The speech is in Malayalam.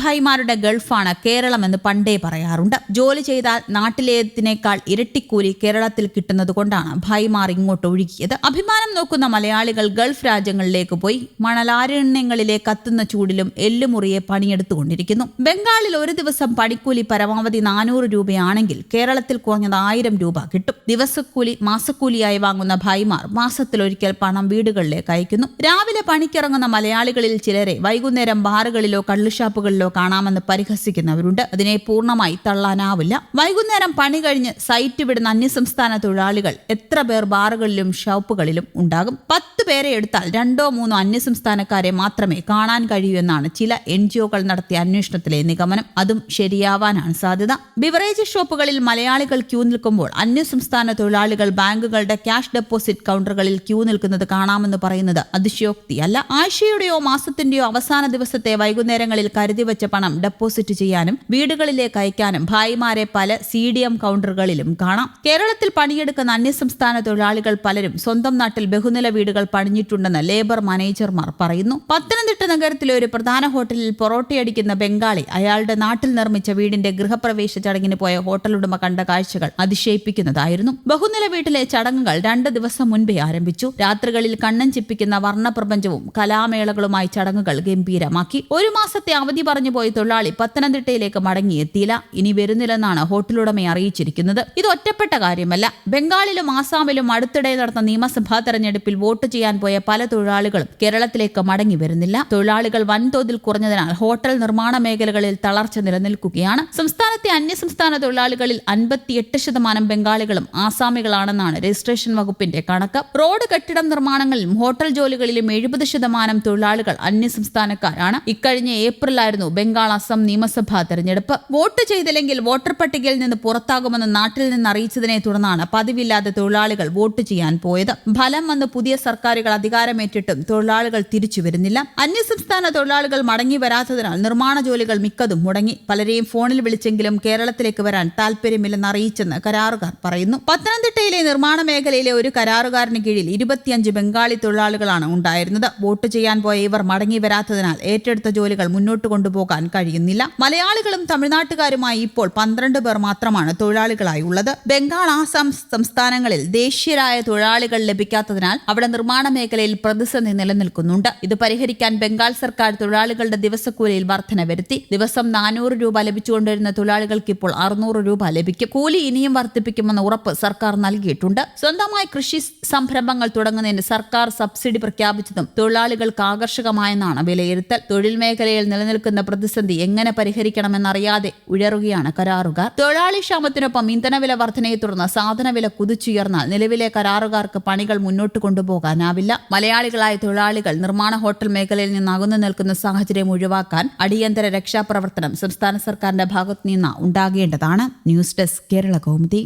ഭായിമാരുടെ ഗൾഫാണ് കേരളമെന്ന് പണ്ടേ പറയാറുണ്ട്. ജോലി ചെയ്താൽ നാട്ടിലേതിനേക്കാൾ ഇരട്ടിക്കൂലി കേരളത്തിൽ കിട്ടുന്നത് കൊണ്ടാണ് ഭായിമാർ ഇങ്ങോട്ട് ഒഴുകിയത്. അഭിമാനം നോക്കുന്ന മലയാളികൾ ഗൾഫ് രാജ്യങ്ങളിലേക്ക് പോയി മണലാരണ്യങ്ങളിലെ കത്തുന്ന ചൂടിലും എല്ലുമുറിയെ പണിയെടുത്തുകൊണ്ടിരിക്കുന്നു. ബംഗാളിൽ ഒരു ദിവസം പണിക്കൂലി പരമാവധി 400 രൂപയാണെങ്കിൽ കേരളത്തിൽ കുറഞ്ഞത് 1000 രൂപ കിട്ടും. ദിവസക്കൂലി മാസക്കൂലിയായി വാങ്ങുന്ന ഭായിമാർ മാസത്തിലൊരിക്കൽ പണം വീടുകളിലേക്ക് അയക്കുന്നു. രാവിലെ പണിക്കിറങ്ങുന്ന മലയാളികളിൽ ചിലരെ വൈകുന്നേരം ബാറുകളിലോ കള്ളുഷാപ്പുകളിലോ കാണാമെന്ന് പരിഹസിക്കുന്നവരുണ്ട്. അതിനെ പൂർണ്ണമായി തള്ളാനാവില്ല. വൈകുന്നേരം പണി കഴിഞ്ഞ് സൈറ്റ് വിടുന്ന അന്യസംസ്ഥാന തൊഴിലാളികൾ എത്ര പേർ ബാറുകളിലും ഷോപ്പുകളിലും ഉണ്ടാകും? 10 പേരെ എടുത്താൽ 2-3 അന്യസംസ്ഥാനക്കാരെ മാത്രമേ കാണാൻ കഴിയൂ എന്നാണ് ചില NGOകൾ നടത്തിയ അന്വേഷണത്തിലെ നിഗമനം. അതും ശരിയാവാനാണ് സാധ്യത. ബിവറേജ് ഷോപ്പുകളിൽ മലയാളികൾ ക്യൂ നിൽക്കുമ്പോൾ അന്യസംസ്ഥാന തൊഴിലാളികൾ ബാങ്കുകളുടെ ക്യാഷ് ഡെപ്പോസിറ്റ് കൗണ്ടറുകളിൽ ക്യൂ നിൽക്കുന്നത് കാണാമെന്ന് പറയുന്നത് അതിശയോക്തിയല്ല. ആഴ്ചയുടെയോ മാസത്തിന്റെയോ അവസാന ദിവസത്തെ വൈകുന്നേരങ്ങളിൽ കരുതി വെച്ച പണം ഡെപ്പോസിറ്റ് ചെയ്യാനും വീടുകളിലേക്ക് അയക്കാനും ഭായിമാരെ പല CDM കൗണ്ടറുകളിലും കാണാം. കേരളത്തിൽ പണിയെടുക്കുന്ന അന്യസംസ്ഥാന തൊഴിലാളികൾ പലരും സ്വന്തം നാട്ടിൽ ബഹുനില വീടുകൾ പണിഞ്ഞിട്ടുണ്ടെന്ന് ലേബർ മാനേജർമാർ പറയുന്നു. പത്തനംതിട്ട നഗരത്തിലെ ഒരു പ്രധാന ഹോട്ടലിൽ പൊറോട്ടയടിക്കുന്ന ബംഗാളി അയാളുടെ നാട്ടിൽ നിർമ്മിച്ച വീടിന്റെ ഗൃഹപ്രവേശ ചടങ്ങിന് പോയ ഹോട്ടൽ ഉടമ കണ്ട കാഴ്ചകൾ അതിശയിപ്പിക്കുന്നതായിരുന്നു. ബഹുനില വീട്ടിലെ ചടങ്ങുകൾ 2 ദിവസം മുൻപേ ആരംഭിച്ചു. രാത്രികളിൽ കണ്ണൻ ചിപ്പിക്കുന്ന വർണ്ണപ്രപഞ്ചവും കലാമേളകളുമായി ചടങ്ങുകൾ ഗംഭീരമാക്കി. 1 മാസത്തെ അവധി പറഞ്ഞു പോയ തൊഴിലാളി പത്തനംതിട്ടയിലേക്ക് മടങ്ങിയെത്തിയില്ല. ഇനി വരുന്നില്ലെന്നാണ് ഹോട്ടലുടമയെ അറിയിച്ചിരിക്കുന്നത്. ഇത് ഒറ്റപ്പെട്ട കാര്യമല്ല. ബംഗാളിലും ആസാമിലും അടുത്തിടെ നടന്ന നിയമസഭാ തെരഞ്ഞെടുപ്പിൽ വോട്ട് ചെയ്യാൻ പോയ പല തൊഴിലാളികളും കേരളത്തിലേക്ക് മടങ്ങി വരുന്നില്ല. തൊഴിലാളികൾ വൻതോതിൽ കുറഞ്ഞതിനാൽ ഹോട്ടൽ നിർമ്മാണ മേഖലകളിൽ തളർച്ച നിലനിൽക്കുകയാണ്. സംസ്ഥാനത്തെ അന്യസംസ്ഥാന തൊഴിലാളികളിൽ 58% ബംഗാളികളും ആസാമികളാണെന്നാണ് രജിസ്ട്രേഷൻ വകുപ്പിന്റെ കണക്ക്. റോഡ് കെട്ടിടം നിർമ്മാണങ്ങളിലും ഹോട്ടൽ ജോലികളിലും 70% തൊഴിലാളികൾ അന്യസംസ്ഥാനക്കാരാണ്. ഇക്കഴിഞ്ഞ ഏപ്രിലായിരുന്നു ബംഗാൾ അസം നിയമസഭാ തെരഞ്ഞെടുപ്പ്. വോട്ട് ചെയ്തില്ലെങ്കിൽ വോട്ടർ പട്ടികയിൽ നിന്ന് പുറത്താകുമെന്ന് നാട്ടിൽ നിന്ന് അറിയിച്ചതിനെ തുടർന്നാണ് പതിവില്ലാതെ തൊഴിലാളികൾ വോട്ട് ചെയ്യാൻ പോയത്. ഫലം വന്ന് പുതിയ സർക്കാരുകൾ അധികാരമേറ്റിട്ടും തൊഴിലാളികൾ തിരിച്ചു വരുന്നില്ല. അന്യസംസ്ഥാന തൊഴിലാളികൾ മടങ്ങി വരാത്തതിനാൽ നിർമ്മാണ ജോലികൾ മിക്കതും മുടങ്ങി. പലരെയും ഫോണിൽ വിളിച്ചെങ്കിലും കേരളത്തിലേക്ക് വരാൻ താല്പര്യമില്ലെന്ന് അറിയിച്ചെന്ന് കരാറുകാർ പറയുന്നു. പത്തനംതിട്ടയിലെ നിർമ്മാണ മേഖലയിലെ ഒരു കരാറുകാരന് കീഴിൽ 25 ബംഗാളി തൊഴിലാളികളാണ് ഉണ്ടായിരുന്നത്. വോട്ട് ചെയ്യാൻ പോയ ഇവർ മടങ്ങി വരാത്തതിനാൽ ഏറ്റെടുത്ത ജോലികൾ മുന്നോട്ട് കൊണ്ടുപോകാൻ കഴിയുന്നില്ല. മലയാളികളും തമിഴ്നാട്ടുകാരുമായി ഇപ്പോൾ 12 പേർ മാത്രമാണ് തൊഴിലാളികളായി ഉള്ളത്. ബംഗാൾ, ആസാം സംസ്ഥാനങ്ങളിൽ ദേശീയരായ തൊഴിലാളികൾ ലഭിക്കാത്തതിനാൽ അവിടെ നിർമ്മാണ മേഖലയിൽ പ്രതിസന്ധി നിലനിൽക്കുന്നുണ്ട്. ഇത് പരിഹരിക്കാൻ ബംഗാൾ സർക്കാർ തൊഴിലാളികളുടെ ദിവസക്കൂലിയിൽ വർധന വരുത്തി. ദിവസം 400 രൂപ ലഭിച്ചുകൊണ്ടിരുന്ന തൊഴിലാളികൾക്ക് ഇപ്പോൾ 600 രൂപ ലഭിക്കും. കൂലി ഇനിയും വർദ്ധിപ്പിക്കുമെന്ന ഉറപ്പ് സർക്കാർ നൽകിയിട്ടുണ്ട്. സ്വന്തമായി കൃഷി സംരംഭങ്ങൾ തുടങ്ങുന്നതിന് സർക്കാർ സബ്സിഡി പ്രഖ്യാപിച്ചതും തൊഴിലാളികൾക്ക് ആകർഷകമായെന്നാണ് വിലയിരുത്തൽ. തൊഴിൽ മേഖലയിൽ നിലനിൽക്കുന്ന പ്രതിസന്ധി എങ്ങനെ പരിഹരിക്കണമെന്നറിയാതെ ഉഴറുകയാണ് കരാറുകാർ. തൊഴിലാളി ക്ഷാമത്തിനൊപ്പം ഇന്ധനവില വർധനയെ തുടർന്ന് സാധനവില കുതിച്ചുയർന്നാൽ നിലവിലെ കരാറുകാർക്ക് പണികൾ മുന്നോട്ട് കൊണ്ടുപോകാനാവില്ല. മലയാളികളായ തൊഴിലാളികൾ നിർമ്മാണ ഹോട്ടൽ മേഖലയിൽ നിന്ന് അകന്നു നിൽക്കുന്ന സാഹചര്യം ഒഴിവാക്കാൻ അടിയന്തര രക്ഷാപ്രവർത്തനം സംസ്ഥാന സർക്കാരിന്റെ ഭാഗത്തു നിന്ന് ഉണ്ടാകേണ്ടതാണ്. News desk Kerala Kaumudi.